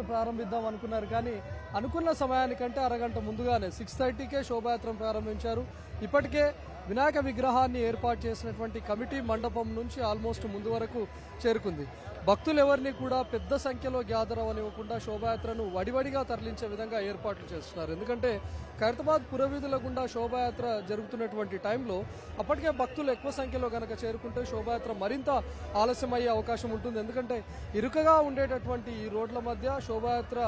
ప్రారంభిద్దాం అనుకున్నారు కానీ అనుకున్న సమయానికంటే అరగంట ముందుగానే 6:30కే శోభాయాత్ర ప్రారంభించారు. ఇప్పటికే వినాయక విగ్రహాన్ని ఏర్పాటు చేసినటువంటి కమిటీ మండపం నుంచి ఆల్మోస్ట్ ముందు వరకు చేరుకుంది. భక్తులు ఎవరిని కూడా పెద్ద సంఖ్యలో గ్యాదర్ అవ్వనివ్వకుండా శోభాయాత్రను వడివడిగా తరలించే విధంగా ఏర్పాట్లు చేస్తున్నారు. ఎందుకంటే ఖైరతాబాద్ పురవీధుల గుండా శోభాయాత్ర జరుగుతున్నటువంటి టైంలో అప్పటికే భక్తులు ఎక్కువ సంఖ్యలో గనక చేరుకుంటే శోభాయాత్ర మరింత ఆలస్యమయ్యే అవకాశం ఉంటుంది. ఎందుకంటే ఇరుకగా ఉండేటటువంటి ఈ రోడ్ల మధ్య శోభాయాత్ర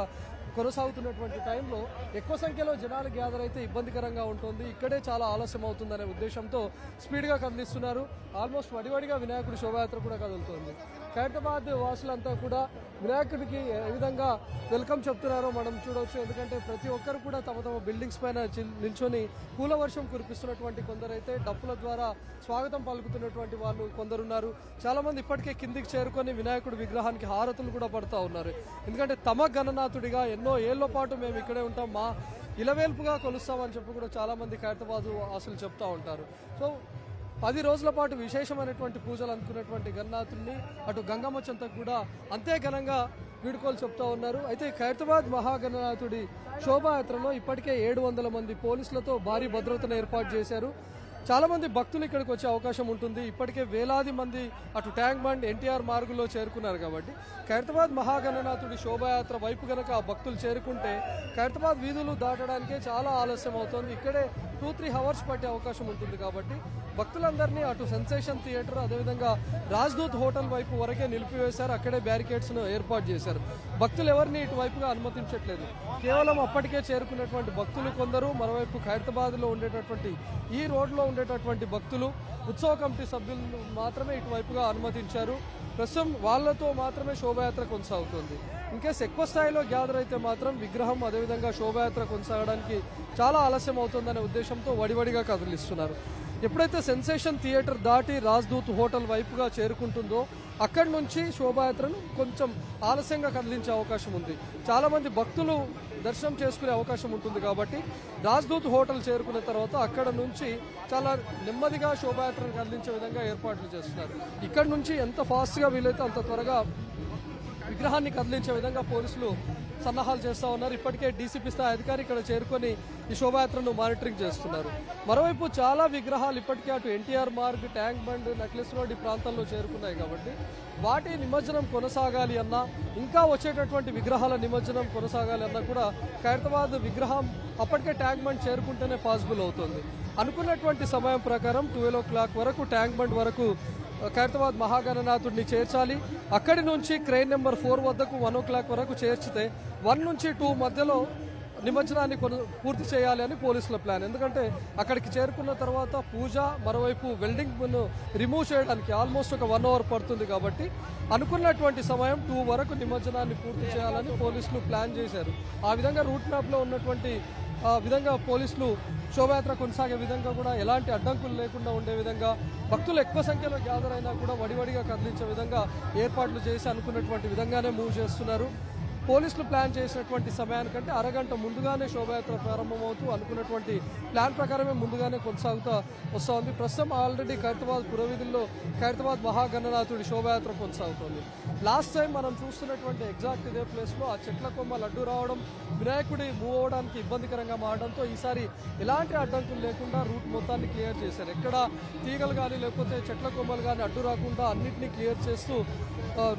కొనసాగుతున్నటువంటి టైంలో ఎక్కువ సంఖ్యలో జనాలు గ్యాదర్ అయితే ఇబ్బందికరంగా ఉంటుంది. ఇక్కడే చాలా ఆలస్యం అవుతుందనే ఉద్దేశంతో స్పీడ్గా కదిలిస్తున్నారు. ఆల్మోస్ట్ వడివడిగా వినాయకుడి శోభాయాత్ర కూడా కదులుతోంది. ఖైరతాబాద్ వాసులంతా కూడా వినాయకుడికి ఏ విధంగా వెల్కమ్ చెప్తున్నారో మనం చూడవచ్చు. ఎందుకంటే ప్రతి ఒక్కరు కూడా తమ తమ బిల్డింగ్స్ పైన నిల్చొని పూల వర్షం కురిపిస్తున్నటువంటి కొందరైతే డప్పుల ద్వారా స్వాగతం పలుకుతున్నటువంటి వాళ్ళు కొందరున్నారు. చాలా మంది ఇప్పటికే కిందికి చేరుకొని వినాయకుడి విగ్రహానికి హారతులు కూడా పడుతూ ఉన్నారు. ఎందుకంటే తమ గణనాథుడిగా ఎన్నో ఏళ్ల పాటు మేము ఇక్కడే ఉంటాం, మా ఇలవేల్పుగా కొలుస్తామని చెప్పి కూడా చాలా మంది ఖైరతాబాద్ వాసులు చెప్తా ఉంటారు. సో 10 రోజుల పాటు విశేషమైనటువంటి పూజలు అందుకున్నటువంటి గణనాథుడిని అటు గంగమ్మ చెంతకు కూడా అంతే ఘనంగా వీడుకోలు చెప్తా ఉన్నారు. అయితే ఖైరతాబాద్ మహాగణనాథుడి శోభాయాత్రలో ఇప్పటికే 700 మంది పోలీసులతో భారీ భద్రతను ఏర్పాటు చేశారు. చాలా మంది భక్తులు ఇక్కడికి వచ్చే అవకాశం ఉంటుంది. ఇప్పటికే వేలాది మంది అటు ట్యాంక్ బండ్ ఎన్టీఆర్ మార్గులో చేరుకున్నారు. కాబట్టి ఖైరతాబాద్ మహాగణనాథుడి శోభాయాత్ర వైపు గనక భక్తులు చేరుకుంటే ఖైరతాబాద్ వీధులు దాటడానికే చాలా ఆలస్యం అవుతుంది. ఇక్కడే 2-3 అవర్స్ పట్టే అవకాశం ఉంటుంది. కాబట్టి భక్తులందరినీ అటు సెన్సేషన్ థియేటర్ అదేవిధంగా రాజ్దూత్ హోటల్ వైపు వరకే నిలిపివేశారు. అక్కడే బ్యారికేడ్స్ ను ఏర్పాటు చేశారు. భక్తులు ఎవరిని ఇటువైపుగా అనుమతించట్లేదు. కేవలం అప్పటికే చేరుకున్నటువంటి భక్తులు కొందరు, మరోవైపు ఖైరతాబాద్ లో ఉండేటటువంటి ఈ రోడ్లో ఉండేటటువంటి భక్తులు, ఉత్సవ కమిటీ సభ్యులను మాత్రమే ఇటువైపుగా అనుమతించారు. ప్రస్తుతం వాళ్లతో మాత్రమే శోభాయాత్ర కొనసాగుతుంది. ఇన్కేస్ ఎక్కువ స్థాయిలో గ్యాదర్ అయితే మాత్రం విగ్రహం అదేవిధంగా శోభాయాత్ర కొనసాగడానికి చాలా ఆలస్యం అవుతుందనే ఉద్దేశంతో వడివడిగా కదిలిస్తున్నారు. ఎప్పుడైతే సెన్సేషన్ థియేటర్ దాటి రాజ్దూత్ హోటల్ వైపుగా చేరుకుంటుందో అక్కడి నుంచి శోభాయాత్రను కొంచెం ఆలస్యంగా కదిలించే అవకాశం ఉంది. చాలా మంది భక్తులు దర్శనం చేసుకునే అవకాశం ఉంటుంది. కాబట్టి రాజ్దూత్ హోటల్ చేరుకున్న తర్వాత అక్కడ నుంచి చాలా నెమ్మదిగా శోభాయాత్రను కదిలించే విధంగా ఏర్పాట్లు చేస్తున్నారు. ఇక్కడ నుంచి ఎంత ఫాస్ట్గా వీలైతే అంత త్వరగా విగ్రహాన్ని కదిలించే విధంగా పోలీసులు సన్నాహాలు చేస్తూ ఉన్నారు. ఇప్పటికే డీసీపీ స్థాయి అధికారి ఇక్కడ చేరుకొని ఈ శోభాయాత్రను మానిటరింగ్ చేస్తున్నారు. మరోవైపు చాలా విగ్రహాలు ఇప్పటికే అటు NTR Marg, tank bund, necklace road ఈ ప్రాంతాల్లో చేరుకున్నాయి. కాబట్టి వాటి నిమజ్జనం కొనసాగాలి అన్నా, ఇంకా వచ్చేటటువంటి విగ్రహాల నిమజ్జనం కొనసాగాలి అన్నా కూడా ఖైరతాబాద్ విగ్రహం అప్పటికే ట్యాంక్ బండ్ చేరుకుంటేనే పాసిబుల్ అవుతుంది. అనుకున్నటువంటి సమయం ప్రకారం 12 o'clock వరకు ట్యాంక్ బండ్ వరకు ఖైరతాబాద్ మహాగణనాథుడిని చేర్చాలి. అక్కడి నుంచి క్రెయిన్ నెంబర్ 4 వద్దకు 1 o'clock వరకు చేర్చితే 1 నుంచి 2 మధ్యలో నిమజ్జనాన్ని పూర్తి చేయాలి అని పోలీసుల ప్లాన్. ఎందుకంటే అక్కడికి చేరుకున్న తర్వాత పూజ, మరోవైపు వెల్డింగ్ రిమూవ్ చేయడానికి ఆల్మోస్ట్ ఒక 1 hour పడుతుంది. కాబట్టి అనుకున్నటువంటి సమయం 2 వరకు నిమజ్జనాన్ని పూర్తి చేయాలని పోలీసులు ప్లాన్ చేశారు. ఆ విధంగా రూట్ మ్యాప్లో ఉన్నటువంటి విధంగా పోలీసులు శోభాయాత్ర కొనసాగే విధంగా కూడా ఎలాంటి అడ్డంకులు లేకుండా ఉండే విధంగా, భక్తులు ఎక్కువ సంఖ్యలో గ్యాదర్ అయినా కూడా వడివడిగా కదిలించే విధంగా ఏర్పాట్లు చేసి అనుకున్నటువంటి విధంగానే మూవ్ చేస్తున్నారు. పోలీసులు ప్లాన్ చేసినటువంటి సమయానికంటే అరగంట ముందుగానే శోభాయాత్ర ప్రారంభమవుతూ అనుకున్నటువంటి ప్లాన్ ప్రకారమే ముందుగానే కొనసాగుతూ వస్తూ ఉంది. ప్రస్తుతం ఆల్రెడీ ఖైరతాబాద్ పురవీధుల్లో ఖైరతాబాద్ మహాగణనాథుడి శోభాయాత్ర కొనసాగుతోంది. లాస్ట్ టైం మనం చూస్తున్నటువంటి ఎగ్జాక్ట్ ఇదే ప్లేస్లో ఆ చెట్ల కొమ్మ లడ్డు రావడం, వినాయకుడి మూవ్ అవడానికి ఇబ్బందికరంగా మారడంతో ఈసారి ఎలాంటి అడ్డంకులు లేకుండా రూట్ మొత్తాన్ని క్లియర్ చేశారు. ఎక్కడ తీగలు కానీ లేకపోతే చెట్ల కొమ్మలు కానీ అడ్డు రాకుండా అన్నింటినీ క్లియర్ చేస్తూ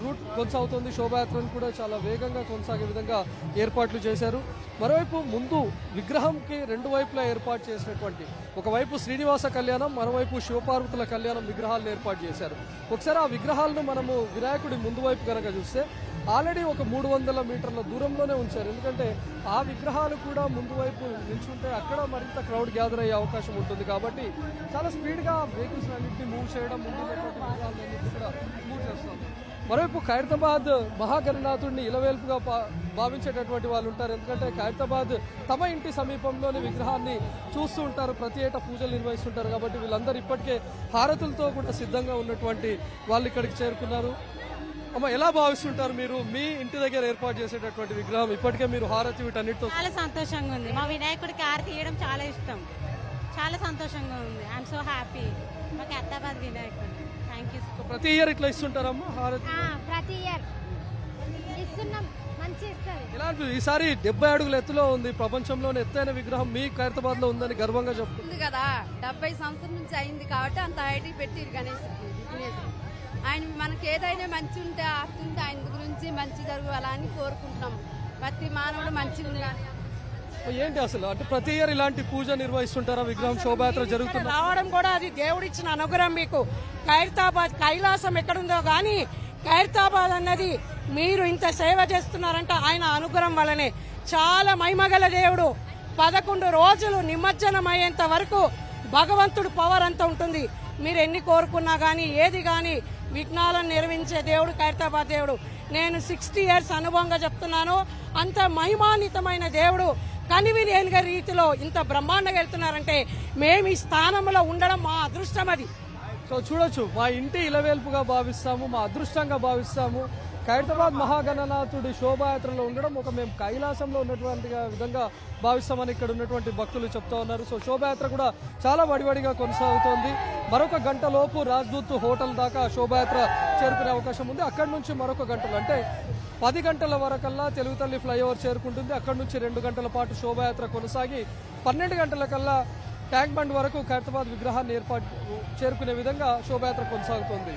రూట్ కొనసాగుతోంది. శోభాయాత్రను కూడా చాలా వేగంగా కొనసాగే విధంగా ఏర్పాట్లు చేశారు. మరోవైపు ముందు విగ్రహంకి 2 వైపులా ఏర్పాటు చేసినటువంటి ఒకవైపు శ్రీనివాస కళ్యాణం, మరోవైపు శివపార్వతుల కళ్యాణం విగ్రహాలను ఏర్పాటు చేశారు. ఒకసారి ఆ విగ్రహాలను మనము వినాయకుడి ముందు వైపు కనుక చూస్తే ఆల్రెడీ ఒక 300 మీటర్ల దూరంలోనే ఉంచారు. ఎందుకంటే ఆ విగ్రహాలు కూడా ముందు వైపు నిల్చుంటే అక్కడ మరింత క్రౌడ్ గ్యాదర్ అయ్యే అవకాశం ఉంటుంది. కాబట్టి చాలా స్పీడ్గా వెహికల్స్ అన్నింటినీ మూవ్ చేయడం, ముందు విగ్రహాలన్నింటినీ కూడా మూవ్ చేస్తాం. మరోవైపు ఖైరతాబాద్ మహాగణనాథుడిని ఇలవేల్పుగా భావించేటటువంటి వాళ్ళు ఉంటారు. ఎందుకంటే ఖైరతాబాద్ తమ ఇంటి సమీపంలోని విగ్రహాన్ని చూస్తూ ఉంటారు, ప్రతి ఏటా పూజలు నిర్వహిస్తుంటారు. కాబట్టి వీళ్ళందరూ ఇప్పటికే హారతులతో కూడా సిద్ధంగా ఉన్నటువంటి వాళ్ళు ఇక్కడికి చేరుకున్నారు. అమ్మ, ఎలా భావిస్తుంటారు మీరు మీ ఇంటి దగ్గర ఏర్పాటు చేసేటటువంటి విగ్రహం? ఇప్పటికే మీరు హారతి వీటన్నిటితో చాలా సంతోషంగా ఉంది. మా వినాయకుడికి హారతి ఇవ్వడం చాలా ఇష్టం, చాలా సంతోషంగా ఉంది. I'm so happy. మా ఖైరతాబాద్ వినాయకుడు. Thank you. ప్రతి ఇయర్ ఇట్లా ఇస్తుంటారమ్మా హారతి? ప్రతి ఇయర్ ఇస్తున్నాం. మంచి ఇస్తారు. ఎలా అనిపిస్తుంది? ఈసారి 70 అడుగుల ఎత్తులో ఉంది, ప్రపంచంలోని ఎత్తైన విగ్రహం మీ ఖైరతాబాద్ లో ఉందని గర్వంగా చెప్తుంది. ఉంది కదా 70 సంవత్సరం నుంచి అయింది కాబట్టి అంత హైట్ పెట్టి గణేష్ విఘ్నేశ్వరుడు. ఆయన మనకి ఏదైనా మంచి ఉంటే ఆపుతుంటే ఆయన గురించి మంచి జరగాలని కోరుకుంటున్నాం. ప్రతి మానవుడు మంచిగా ఉండాలి. ఏంటి అసలు అంటే ప్రతి ఇయర్ ఇలాంటి పూజ నిర్వహిస్తుంటారా? విగ్రహం శోభాయాత్ర జరుగుతుంది. రావడం కూడా అది దేవుడిచ్చిన అనుగ్రహం. మీకు ఖైరతాబాద్ కైలాసం ఎక్కడుందో గానీ ఖైరతాబాద్ అన్నది మీరు ఇంత సేవ చేస్తున్నారంటే ఆయన అనుగ్రహం వల్లనే. చాలా మహిమగల దేవుడు. 11 రోజులు నిమజ్జనం అయ్యేంత వరకు భగవంతుడు పవర్ అంతా ఉంటుంది. మీరు ఎన్ని కోరుకున్నా గానీ ఏది గానీ విఘ్నాలను నిర్వహించే దేవుడు ఖైరతాబాద్ దేవుడు. నేను 60 ఇయర్స్ అనుభవంగా చెప్తున్నాను. అంత మహిమాన్వితమైన దేవుడు కనివిలేని రీతిలో ఇంత బ్రహ్మాండంగా వెళ్తున్నారంటే మేము ఈ స్థానంలో ఉండడం మా అదృష్టం. అది సో చూడొచ్చు, మా ఇంటి ఇలవేల్పుగా భావిస్తాము, మా అదృష్టంగా భావిస్తాము. ఖైరతాబాద్ మహాగణనాథుడి శోభాయాత్రలో ఉండడం ఒక మేము కైలాసంలో ఉన్నటువంటి విధంగా భావిస్తామని ఇక్కడ ఉన్నటువంటి భక్తులు చెప్తా ఉన్నారు. సో శోభాయాత్ర కూడా చాలా వడివడిగా కొనసాగుతోంది. మరొక గంట లోపు రాజ్దూత్ హోటల్ దాకా శోభాయాత్ర చేరుకునే అవకాశం ఉంది. అక్కడి నుంచి మరొక గంటలు అంటే 10 గంటల వరకల్లా తెలుగుతల్లి ఫ్లైఓవర్ చేరుకుంటుంది. అక్కడి నుంచి 2 గంటల పాటు శోభాయాత్ర కొనసాగి 12 గంటలకల్లా ట్యాంక్ బండ్ వరకు ఖైరతాబాద్ విగ్రహాన్ని చేరుకునే విధంగా శోభాయాత్ర కొనసాగుతోంది.